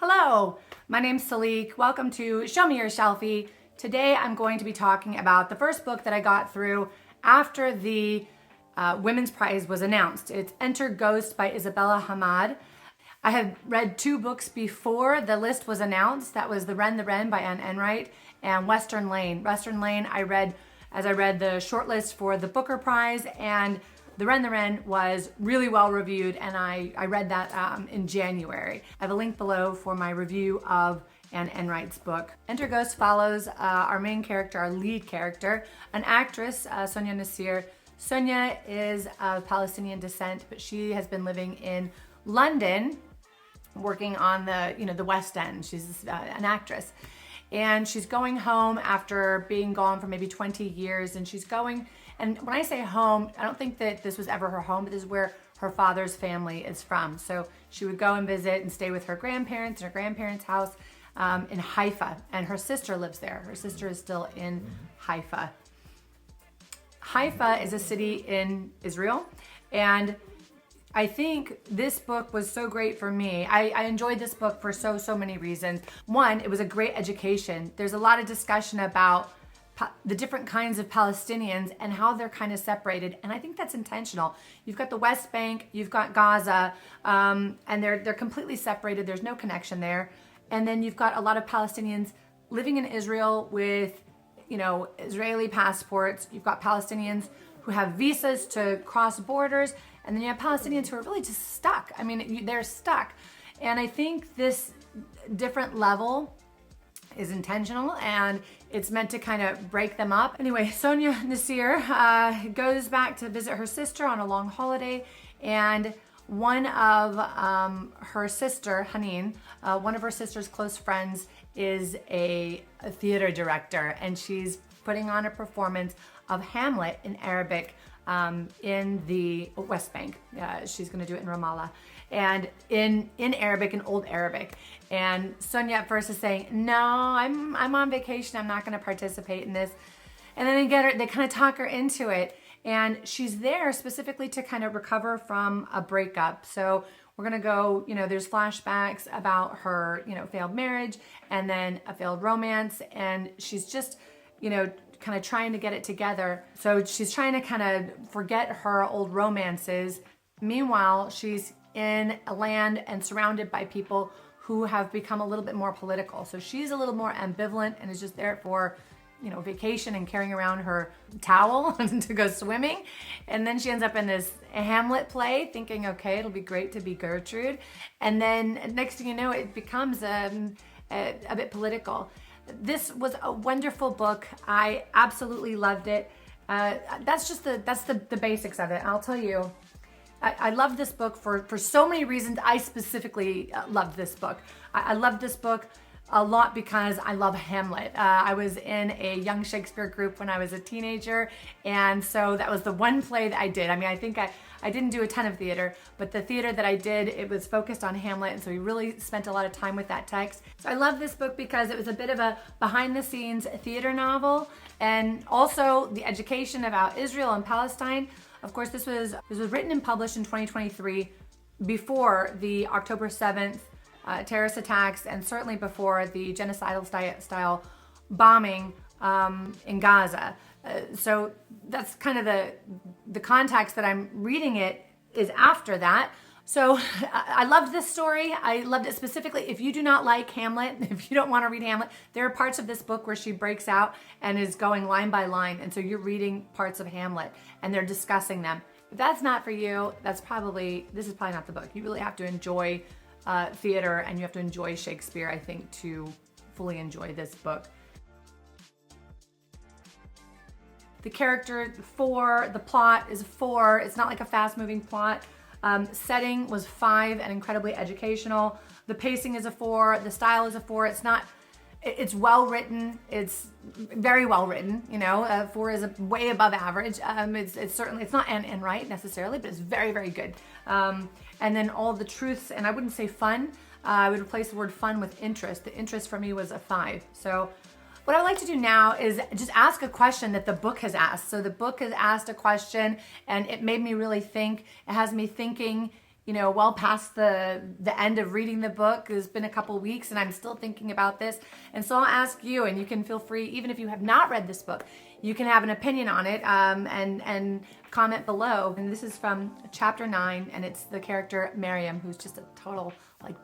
Hello, my name's Salik. Welcome to Show Me Your Shelfie. Today I'm going to be talking about the first book that I got through after the Women's Prize was announced. It's Enter Ghost by Isabella Hammad. I had read two books before the list was announced. That was The Wren by Anne Enright and Western Lane. Western Lane I read as I read the shortlist for the Booker Prize, and The Wren was really well reviewed, and I read that in January. I have a link below for my review of Anne Enright's book. Enter Ghost follows our main character, our lead character, an actress, Sonia Nasir. Sonia is of Palestinian descent, but she has been living in London, working on the West End. She's an actress. And she's going home after being gone for maybe 20 years, and she's going, and when I say home, I don't think that this was ever her home, but this is where her father's family is from. So she would go and visit and stay with her grandparents in her grandparents' house in Haifa, and her sister lives there. Her sister is still in Haifa. Haifa is a city in Israel, and I think this book was so great for me. I enjoyed this book for so many reasons. One, it was a great education. There's a lot of discussion about the different kinds of Palestinians and how they're kind of separated, and I think that's intentional. You've got the West Bank, you've got Gaza, and they're completely separated. There's no connection there. And then you've got a lot of Palestinians living in Israel with, Israeli passports. You've got Palestinians who have visas to cross borders, and then you have Palestinians who are really just stuck. I mean, they're stuck. And I think this different level is intentional, and it's meant to kind of break them up. Anyway, Sonia Nasir goes back to visit her sister on a long holiday, and one of her sister, Haneen, one of her sister's close friends is a theater director, and she's putting on a performance of Hamlet in Arabic in the West Bank. She's going to do it in Ramallah, and in Arabic, in Old Arabic. And Sonia at first is saying, "No, I'm on vacation. I'm not going to participate in this." And then they kind of talk her into it, and she's there specifically to kind of recover from a breakup. So we're going to go, there's flashbacks about her, failed marriage and then a failed romance, and she's just, kind of trying to get it together. So she's trying to kind of forget her old romances. Meanwhile, she's in a land and surrounded by people who have become a little bit more political. So she's a little more ambivalent and is just there for, vacation and carrying around her towel to go swimming. And then she ends up in this Hamlet play thinking, okay, it'll be great to be Gertrude. And then next thing you know, it becomes a bit political. This was a wonderful book. I absolutely loved it. That's the basics of it. I'll tell you, I love this book for so many reasons. I specifically loved this book. I loved this book a lot because I love Hamlet. I was in a young Shakespeare group when I was a teenager, and so that was the one play that I did. I mean, I think I didn't do a ton of theater, but the theater that I did, it was focused on Hamlet, and so we really spent a lot of time with that text. So I love this book because it was a bit of a behind-the-scenes theater novel, and also the education about Israel and Palestine. Of course, this was written and published in 2023, before the October 7th terrorist attacks, and certainly before the genocidal style bombing in Gaza. So that's kind of the context that I'm reading it is after that. So I loved this story. I loved it specifically. If you do not like Hamlet, if you don't want to read Hamlet, there are parts of this book where she breaks out and is going line by line. And so you're reading parts of Hamlet and they're discussing them. If that's not for you, this is probably not the book. You really have to enjoy theater, and you have to enjoy Shakespeare, I think, to fully enjoy this book. The character 4, the plot is 4. It's not like a fast-moving plot. Setting was 5 and incredibly educational. The pacing is a 4. The style is a 4. It's well written. It's very well written. 4 is way above average. It's not Anne Enright necessarily, but it's very, very good. And then all the truths, and I wouldn't say fun. I would replace the word fun with interest. The interest for me was a 5. So what I would like to do now is just ask a question that the book has asked. So the book has asked a question, and it made me really think. It has me thinking well past the end of reading the book. It's been a couple weeks and I'm still thinking about this. And so I'll ask you, and you can feel free, even if you have not read this book, you can have an opinion on it and comment below. And this is from chapter 9, and it's the character Miriam, who's just a total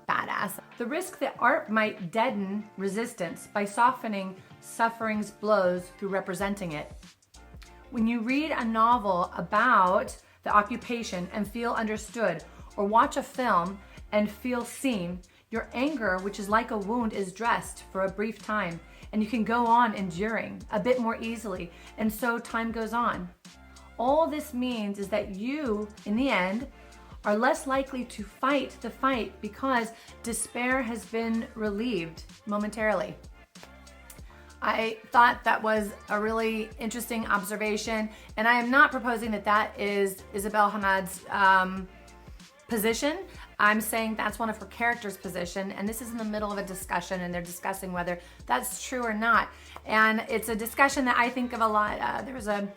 badass. The risk that art might deaden resistance by softening suffering's blows through representing it. When you read a novel about the occupation and feel understood, or watch a film and feel seen, your anger, which is like a wound, is dressed for a brief time, and you can go on enduring a bit more easily, and so time goes on. All this means is that you, in the end, are less likely to fight the fight because despair has been relieved momentarily. I thought that was a really interesting observation, and I am not proposing that that is Isabella Hammad's position. I'm saying that's one of her character's position, and this is in the middle of a discussion, and they're discussing whether that's true or not. And it's a discussion that I think of a lot. There was a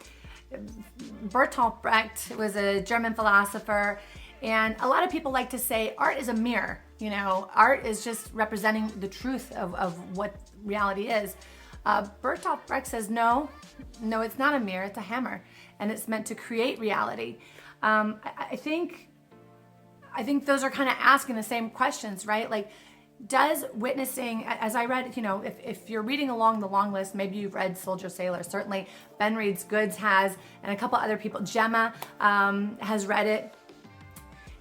Bertolt Brecht, was a German philosopher, and a lot of people like to say art is a mirror. Art is just representing the truth of what reality is. Bertolt Brecht says, no, it's not a mirror, it's a hammer, and it's meant to create reality. I think those are kind of asking the same questions, right? Does witnessing, as I read, if you're reading along the long list, maybe you've read Soldier Sailor. Certainly Ben Reed's Goods has, and a couple other people. Gemma has read it.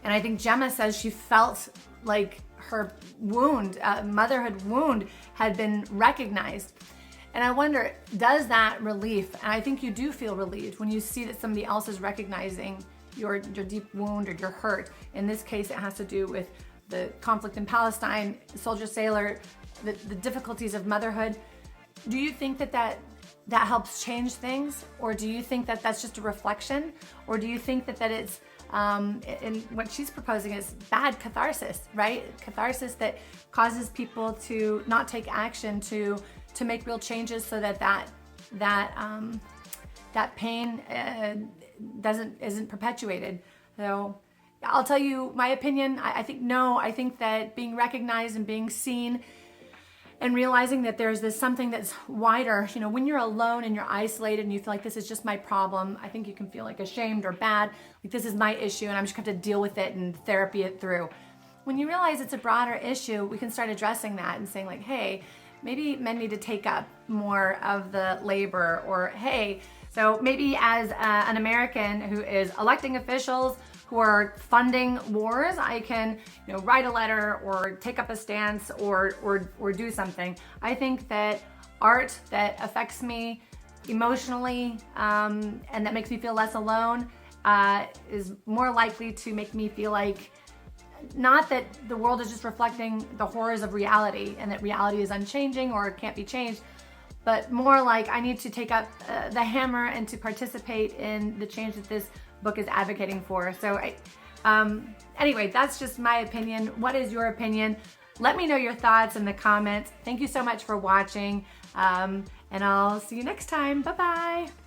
And I think Gemma says she felt like her wound, motherhood wound, had been recognized. And I wonder, does that relief, and I think you do feel relieved when you see that somebody else is recognizing your deep wound or your hurt. In this case, it has to do with the conflict in Palestine, Soldier Sailor, the difficulties of motherhood. Do you think that helps change things? Or do you think that that's just a reflection? Or do you think that it's, and what she's proposing is bad catharsis, right? Catharsis that causes people to not take action to make real changes, so that pain isn't perpetuated. So I'll tell you my opinion. I think no. I think that being recognized and being seen and realizing that there's this something that's wider, when you're alone and you're isolated and you feel like this is just my problem, I think you can feel ashamed or bad, like this is my issue and I'm just going to have to deal with it and therapy it through. When you realize it's a broader issue, we can start addressing that and saying hey, maybe men need to take up more of the labor, or hey, so maybe as an American who is electing officials who are funding wars, I can write a letter or take up a stance or do something. I think that art that affects me emotionally and that makes me feel less alone is more likely to make me feel like, not that the world is just reflecting the horrors of reality and that reality is unchanging or can't be changed, but more like I need to take up the hammer and to participate in the change that this book is advocating for. So anyway, that's just my opinion. What is your opinion? Let me know your thoughts in the comments. Thank you so much for watching, and I'll see you next time. Bye-bye.